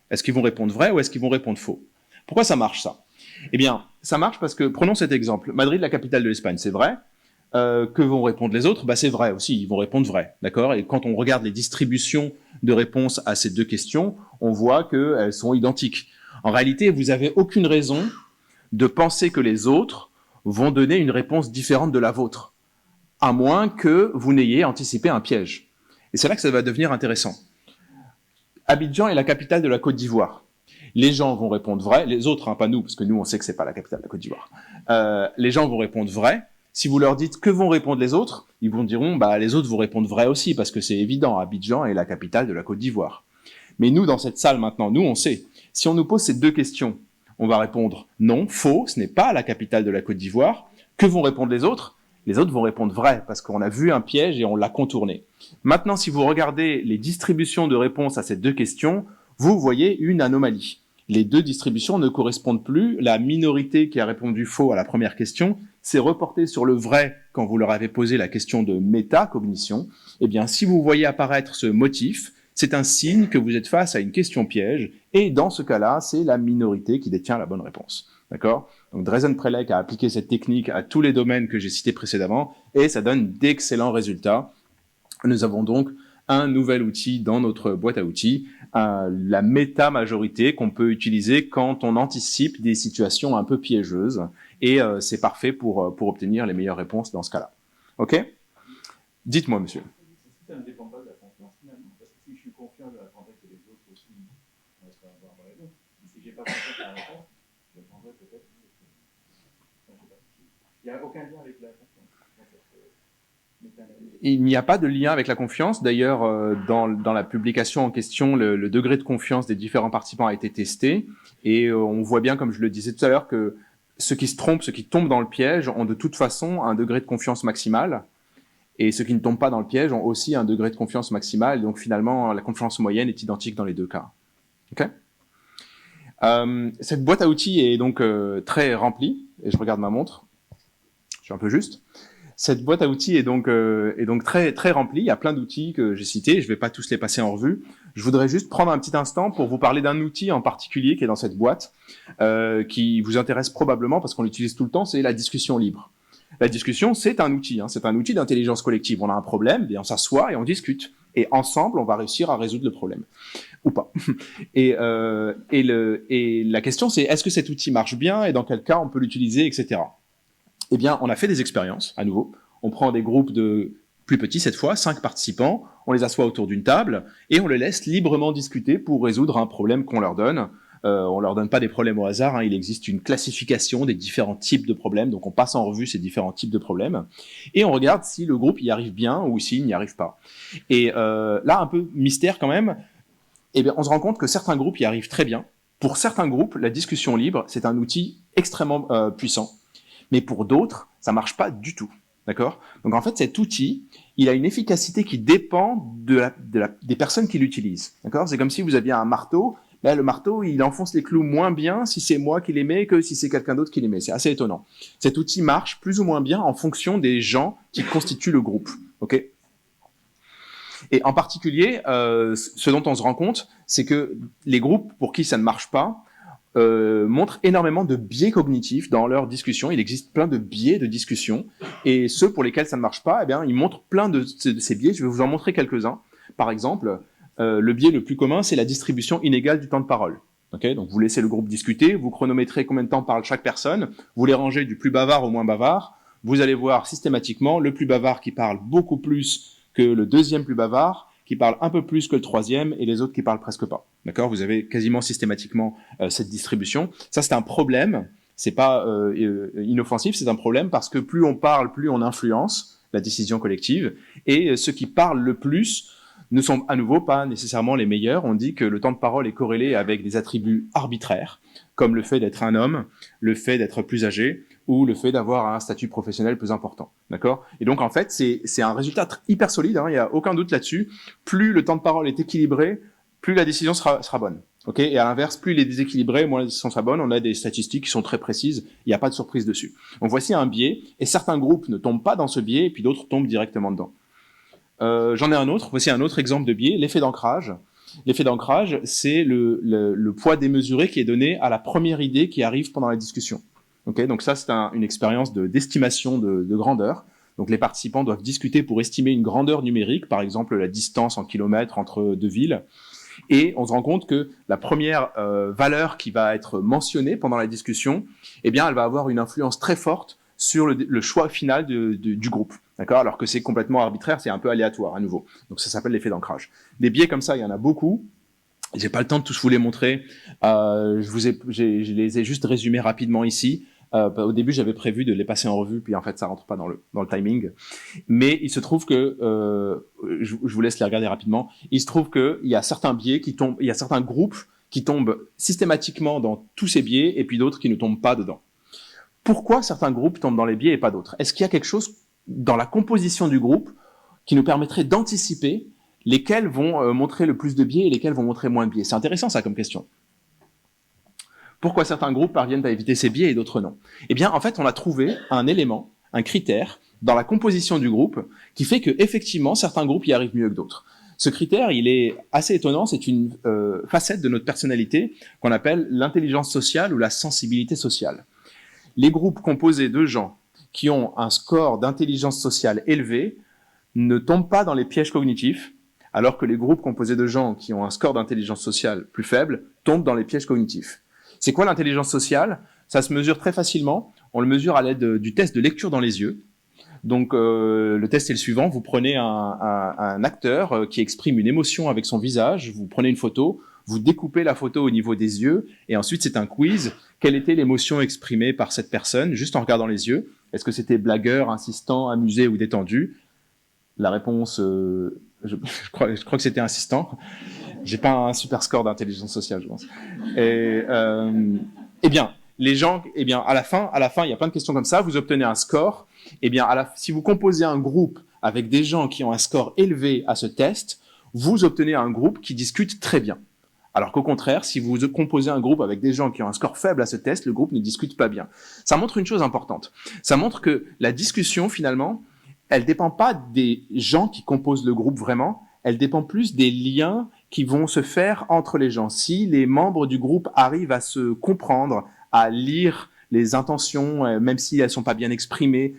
Est-ce qu'ils vont répondre vrai ou est-ce qu'ils vont répondre faux? Pourquoi ça marche, ça? Eh bien, ça marche parce que, prenons cet exemple. Madrid, la capitale de l'Espagne, c'est vrai. Que vont répondre les autres? C'est vrai aussi, ils vont répondre vrai, d'accord? Et quand on regarde les distributions de réponses à ces deux questions, on voit qu'elles sont identiques. En réalité, vous n'avez aucune raison de penser que les autres vont donner une réponse différente de la vôtre, à moins que vous n'ayez anticipé un piège. Et c'est là que ça va devenir intéressant. Abidjan est la capitale de la Côte d'Ivoire. Les gens vont répondre vrai, les autres, hein, pas nous, parce que nous, on sait que c'est pas la capitale de la Côte d'Ivoire. Les gens vont répondre vrai. Si vous leur dites que vont répondre les autres, ils vous diront, bah, les autres vont répondre vrai aussi, parce que c'est évident, Abidjan est la capitale de la Côte d'Ivoire. Mais nous, dans cette salle maintenant, nous, on sait. Si on nous pose ces deux questions, on va répondre non, faux, ce n'est pas la capitale de la Côte d'Ivoire. Que vont répondre les autres? Les autres vont répondre vrai, parce qu'on a vu un piège et on l'a contourné. Maintenant, si vous regardez les distributions de réponses à ces deux questions, vous voyez une anomalie. Les deux distributions ne correspondent plus. La minorité qui a répondu faux à la première question s'est reportée sur le vrai quand vous leur avez posé la question de métacognition. Eh bien, si vous voyez apparaître ce motif, c'est un signe que vous êtes face à une question piège, et dans ce cas-là, c'est la minorité qui détient la bonne réponse. D'accord? Donc Dreesen-Prelec a appliqué cette technique à tous les domaines que j'ai cités précédemment, et ça donne d'excellents résultats. Nous avons donc un nouvel outil dans notre boîte à outils, la méta-majorité qu'on peut utiliser quand on anticipe des situations un peu piégeuses, et c'est parfait pour obtenir les meilleures réponses dans ce cas-là. Ok? Dites-moi, monsieur. Ça ne dépend pas de la confiance finalement, parce que si je suis confiant, je répondrai que les autres aussi vont se faire avoir raison. Si j'ai pas confiance à la réponse, je répondrai peut-être. Il n'y a aucun lien avec la confiance. Il n'y a pas de lien avec la confiance. D'ailleurs, dans la publication en question, le degré de confiance des différents participants a été testé, et on voit bien, comme je le disais tout à l'heure, que ceux qui se trompent, ceux qui tombent dans le piège, ont de toute façon un degré de confiance maximal. Et ceux qui ne tombent pas dans le piège ont aussi un degré de confiance maximal. Donc finalement, la confiance moyenne est identique dans les deux cas. Okay? Cette boîte à outils est donc très remplie. Et je regarde ma montre. Je suis un peu juste. Cette boîte à outils est donc très très remplie. Il y a plein d'outils que j'ai cités. Je ne vais pas tous les passer en revue. Je voudrais juste prendre un petit instant pour vous parler d'un outil en particulier qui est dans cette boîte, qui vous intéresse probablement parce qu'on l'utilise tout le temps. C'est la discussion libre. La discussion, c'est un outil, hein, c'est un outil d'intelligence collective. On a un problème, bien on s'assoit et on discute. Et ensemble, on va réussir à résoudre le problème. Ou pas. Et la question, c'est est-ce que cet outil marche bien et dans quel cas on peut l'utiliser, etc. Eh bien, on a fait des expériences, à nouveau. On prend des groupes de plus petits, cette fois, 5 participants, on les assoit autour d'une table et on les laisse librement discuter pour résoudre un problème qu'on leur donne. On leur donne pas des problèmes au hasard, hein. Il existe une classification des différents types de problèmes, donc on passe en revue ces différents types de problèmes, et on regarde si le groupe y arrive bien ou s'il n'y arrive pas. Et là, un peu mystère quand même, eh bien, on se rend compte que certains groupes y arrivent très bien. Pour certains groupes, la discussion libre, c'est un outil extrêmement puissant, mais pour d'autres, ça marche pas du tout. D'accord? Donc en fait, cet outil, il a une efficacité qui dépend des personnes qui l'utilisent. D'accord? C'est comme si vous aviez un marteau. Là, le marteau, il enfonce les clous moins bien si c'est moi qui les mets que si c'est quelqu'un d'autre qui les met. C'est assez étonnant. Cet outil marche plus ou moins bien en fonction des gens qui constituent le groupe. Ok? Et en particulier, ce dont on se rend compte, c'est que les groupes pour qui ça ne marche pas montrent énormément de biais cognitifs dans leur discussion. Il existe plein de biais de discussion. Et ceux pour lesquels ça ne marche pas, eh bien, ils montrent plein de ces biais. Je vais vous en montrer quelques-uns. Par exemple, le biais le plus commun, c'est la distribution inégale du temps de parole. Okay, donc vous laissez le groupe discuter, vous chronométrez combien de temps parle chaque personne, vous les rangez du plus bavard au moins bavard, vous allez voir systématiquement le plus bavard qui parle beaucoup plus que le deuxième plus bavard, qui parle un peu plus que le troisième, et les autres qui parlent presque pas. D'accord? Vous avez quasiment systématiquement cette distribution. Ça, c'est un problème. C'est pas inoffensif, c'est un problème parce que plus on parle, plus on influence la décision collective, et ceux qui parlent le plus ne sont à nouveau pas nécessairement les meilleurs. On dit que le temps de parole est corrélé avec des attributs arbitraires, comme le fait d'être un homme, le fait d'être plus âgé, ou le fait d'avoir un statut professionnel plus important. D'accord? Et donc, en fait, c'est un résultat hyper solide, hein, il n'y a aucun doute là-dessus. Plus le temps de parole est équilibré, plus la décision sera bonne. Ok? Et à l'inverse, plus il est déséquilibré, moins la décision sera bonne. On a des statistiques qui sont très précises, il n'y a pas de surprise dessus. Donc, voici un biais, et certains groupes ne tombent pas dans ce biais, et puis d'autres tombent directement dedans. J'en ai un autre. Voici un autre exemple de biais, l'effet d'ancrage. L'effet d'ancrage, c'est le poids démesuré qui est donné à la première idée qui arrive pendant la discussion. Okay, donc ça, c'est une expérience d'estimation de grandeur. Donc les participants doivent discuter pour estimer une grandeur numérique, par exemple la distance en kilomètres entre deux villes. Et on se rend compte que la première valeur qui va être mentionnée pendant la discussion, eh bien, elle va avoir une influence très forte sur le choix final du groupe, d'accord? Alors que c'est complètement arbitraire, c'est un peu aléatoire à nouveau. Donc ça s'appelle l'effet d'ancrage. Des biais comme ça, il y en a beaucoup. J'ai pas le temps de tous vous les montrer. Je les ai juste résumés rapidement ici. Au début, j'avais prévu de les passer en revue, puis en fait, ça rentre pas dans le timing. Mais il se trouve que, je vous laisse les regarder rapidement. Il se trouve que il y a certains biais qui tombent, il y a certains groupes qui tombent systématiquement dans tous ces biais, et puis d'autres qui ne tombent pas dedans. Pourquoi certains groupes tombent dans les biais et pas d'autres? Est-ce qu'il y a quelque chose dans la composition du groupe qui nous permettrait d'anticiper lesquels vont montrer le plus de biais et lesquels vont montrer moins de biais? C'est intéressant ça comme question. Pourquoi certains groupes parviennent à éviter ces biais et d'autres non? Eh bien, en fait, on a trouvé un élément, un critère dans la composition du groupe qui fait que effectivement certains groupes y arrivent mieux que d'autres. Ce critère, il est assez étonnant, c'est une facette de notre personnalité qu'on appelle l'intelligence sociale ou la sensibilité sociale. Les groupes composés de gens qui ont un score d'intelligence sociale élevé ne tombent pas dans les pièges cognitifs, alors que les groupes composés de gens qui ont un score d'intelligence sociale plus faible tombent dans les pièges cognitifs. C'est quoi l'intelligence sociale? Ça se mesure très facilement. On le mesure à l'aide du test de lecture dans les yeux. Donc, le test est le suivant. Vous prenez un acteur qui exprime une émotion avec son visage. Vous prenez une photo. Vous découpez la photo au niveau des yeux. Et ensuite, c'est un quiz. Quelle était l'émotion exprimée par cette personne, juste en regardant les yeux? Est-ce que c'était blagueur, insistant, amusé ou détendu? La réponse, je crois que c'était insistant. J'ai pas un super score d'intelligence sociale, je pense. Et eh bien, les gens, eh bien, à la fin, il y a plein de questions comme ça. Vous obtenez un score. Eh bien, si vous composez un groupe avec des gens qui ont un score élevé à ce test, vous obtenez un groupe qui discute très bien. Alors qu'au contraire, si vous composez un groupe avec des gens qui ont un score faible à ce test, le groupe ne discute pas bien. Ça montre une chose importante. Ça montre que la discussion, finalement, elle dépend pas des gens qui composent le groupe vraiment. Elle dépend plus des liens qui vont se faire entre les gens. Si les membres du groupe arrivent à se comprendre, à lire les intentions, même si elles sont pas bien exprimées,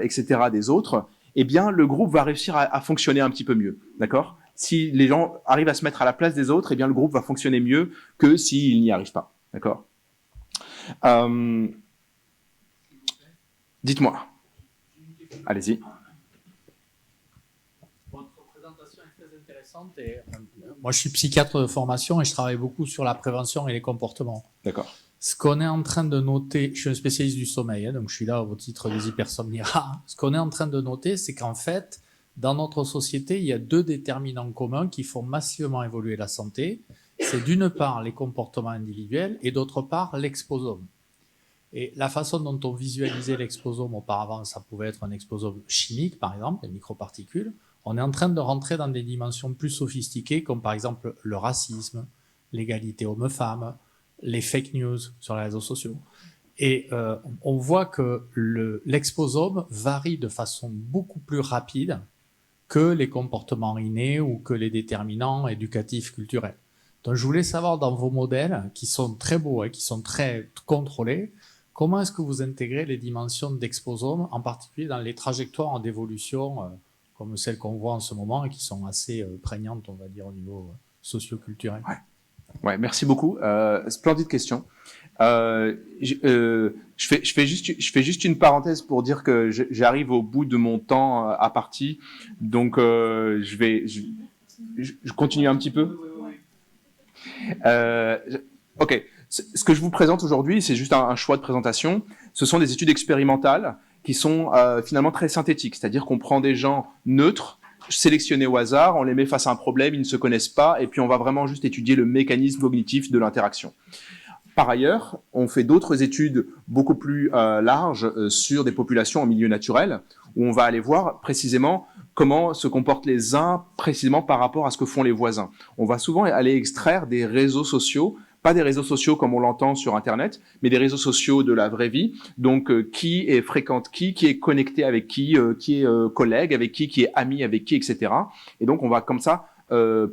etc. des autres, eh bien, le groupe va réussir à fonctionner un petit peu mieux. D'accord? Si les gens arrivent à se mettre à la place des autres, eh bien, le groupe va fonctionner mieux que s'ils n'y arrivent pas. D'accord? Dites-moi. Allez-y. Et, moi, je suis psychiatre de formation et je travaille beaucoup sur la prévention et les comportements. D'accord. Ce qu'on est en train de noter, je suis un spécialiste du sommeil, donc je suis là au titre des hypersomniards. Ce qu'on est en train de noter, c'est qu'en fait, dans notre société, il y a deux déterminants communs qui font massivement évoluer la santé. C'est d'une part les comportements individuels et d'autre part l'exposome. Et la façon dont on visualisait l'exposome auparavant, ça pouvait être un exposome chimique, par exemple, des microparticules. On est en train de rentrer dans des dimensions plus sophistiquées, comme par exemple le racisme, l'égalité homme-femme, les fake news sur les réseaux sociaux. Et on voit que l'exposome varie de façon beaucoup plus rapide que les comportements innés ou que les déterminants éducatifs culturels. Donc je voulais savoir dans vos modèles, qui sont très beaux et qui sont très contrôlés, comment est-ce que vous intégrez les dimensions d'exposome, en particulier dans les trajectoires d'évolution comme celles qu'on voit en ce moment et qui sont assez prégnantes, on va dire, au niveau socio-culturel. Ouais, merci beaucoup. Splendide question. Je fais juste une parenthèse pour dire que j'arrive au bout de mon temps à partie, donc je continue un petit peu. Ok. Ce que je vous présente aujourd'hui, c'est juste un choix de présentation. Ce sont des études expérimentales qui sont finalement très synthétiques, c'est-à-dire qu'on prend des gens neutres, sélectionnés au hasard, on les met face à un problème, ils ne se connaissent pas, et puis on va vraiment juste étudier le mécanisme cognitif de l'interaction. Par ailleurs, on fait d'autres études beaucoup plus larges sur des populations en milieu naturel, où on va aller voir précisément comment se comportent les uns précisément par rapport à ce que font les voisins. On va souvent aller extraire des réseaux sociaux, pas des réseaux sociaux comme on l'entend sur Internet, mais des réseaux sociaux de la vraie vie. Donc, qui fréquente qui est connecté avec qui est collègue avec qui est ami avec qui, etc. Et donc, on va comme ça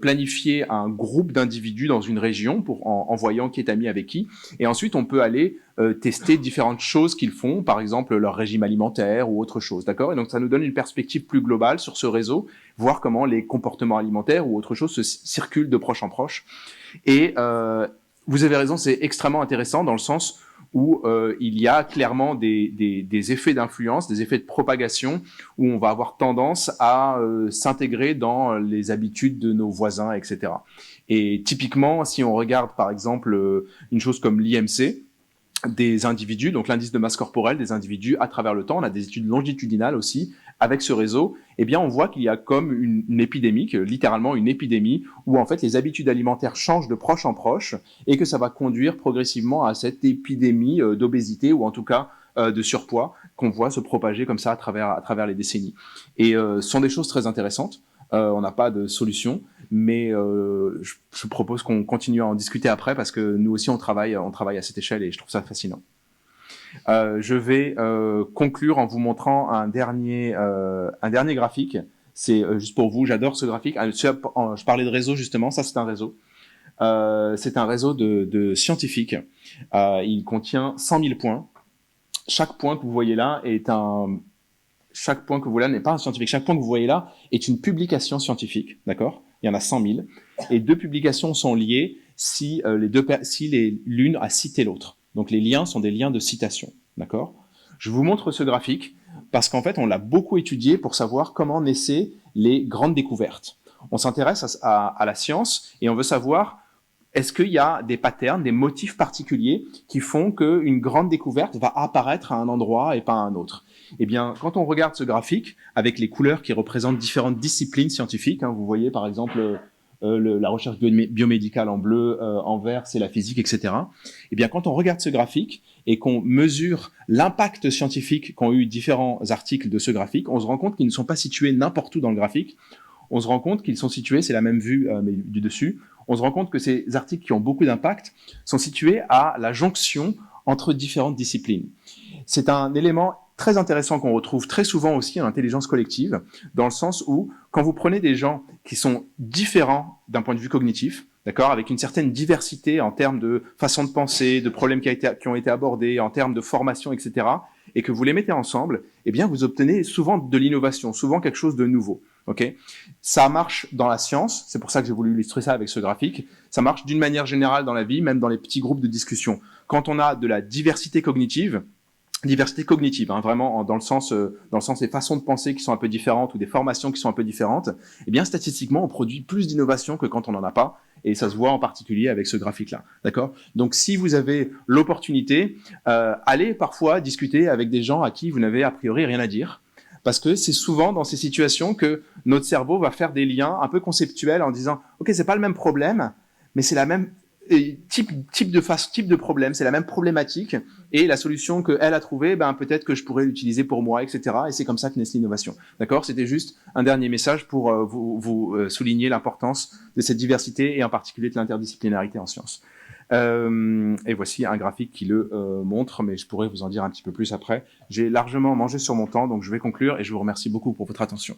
planifier un groupe d'individus dans une région en voyant qui est ami avec qui. Et ensuite, on peut aller tester différentes choses qu'ils font, par exemple leur régime alimentaire ou autre chose, d'accord? Et donc, ça nous donne une perspective plus globale sur ce réseau, voir comment les comportements alimentaires ou autre chose se circulent de proche en proche. Et vous avez raison, c'est extrêmement intéressant dans le sens où il y a clairement des effets d'influence, des effets de propagation, où on va avoir tendance à s'intégrer dans les habitudes de nos voisins, etc. Et typiquement, si on regarde par exemple une chose comme l'IMC, des individus, donc l'indice de masse corporelle des individus à travers le temps, on a des études longitudinales aussi avec ce réseau, eh bien on voit qu'il y a comme une épidémie, littéralement une épidémie, où en fait les habitudes alimentaires changent de proche en proche et que ça va conduire progressivement à cette épidémie d'obésité ou en tout cas de surpoids qu'on voit se propager comme ça à travers les décennies. Et ce sont des choses très intéressantes. On n'a pas de solution, mais je propose qu'on continue à en discuter après parce que nous aussi on travaille à cette échelle et je trouve ça fascinant. Je vais conclure en vous montrant un dernier graphique. C'est juste pour vous, j'adore ce graphique. Je parlais de réseau justement, ça c'est un réseau. C'est un réseau de scientifiques. Il contient 100 000 points. Chaque point que vous voyez là chaque point que vous voyez là n'est pas un scientifique. Chaque point que vous voyez là est une publication scientifique, d'accord? Il y en a 100 000. Et 2 publications sont liées si l'une a cité l'autre. Donc les liens sont des liens de citation, d'accord? Je vous montre ce graphique parce qu'en fait, on l'a beaucoup étudié pour savoir comment naissaient les grandes découvertes. On s'intéresse à la science et on veut savoir est-ce qu'il y a des patterns, des motifs particuliers qui font qu'une grande découverte va apparaître à un endroit et pas à un autre? Eh bien, quand on regarde ce graphique avec les couleurs qui représentent différentes disciplines scientifiques, vous voyez par exemple la recherche biomédicale en bleu, en vert, c'est la physique, etc. Eh bien, quand on regarde ce graphique et qu'on mesure l'impact scientifique qu'ont eu différents articles de ce graphique, on se rend compte qu'ils ne sont pas situés n'importe où dans le graphique. On se rend compte qu'ils sont situés, c'est la même vue mais du dessus, on se rend compte que ces articles qui ont beaucoup d'impact sont situés à la jonction entre différentes disciplines. C'est un élément très intéressant qu'on retrouve très souvent aussi en intelligence collective, dans le sens où, quand vous prenez des gens qui sont différents d'un point de vue cognitif, d'accord, avec une certaine diversité en termes de façon de penser, de problèmes qui ont été abordés, en termes de formation, etc., et que vous les mettez ensemble, eh bien, vous obtenez souvent de l'innovation, souvent quelque chose de nouveau. Okay, ça marche dans la science, c'est pour ça que j'ai voulu illustrer ça avec ce graphique. Ça marche d'une manière générale dans la vie, même dans les petits groupes de discussion. Quand on a de la diversité cognitive, vraiment dans le sens des façons de penser qui sont un peu différentes ou des formations qui sont un peu différentes, eh bien statistiquement on produit plus d'innovation que quand on n'en a pas, et ça se voit en particulier avec ce graphique-là, d'accord? Donc si vous avez l'opportunité, allez parfois discuter avec des gens à qui vous n'avez a priori rien à dire. Parce que c'est souvent dans ces situations que notre cerveau va faire des liens un peu conceptuels en disant « Ok, c'est pas le même problème, mais c'est la même type de problème, c'est la même problématique et la solution qu'elle a trouvée, peut-être que je pourrais l'utiliser pour moi, etc. » Et c'est comme ça que naît l'innovation. D'accord? C'était juste un dernier message pour vous souligner l'importance de cette diversité et en particulier de l'interdisciplinarité en sciences. Et voici un graphique qui le montre, mais je pourrais vous en dire un petit peu plus après. J'ai largement mangé sur mon temps, donc je vais conclure et je vous remercie beaucoup pour votre attention.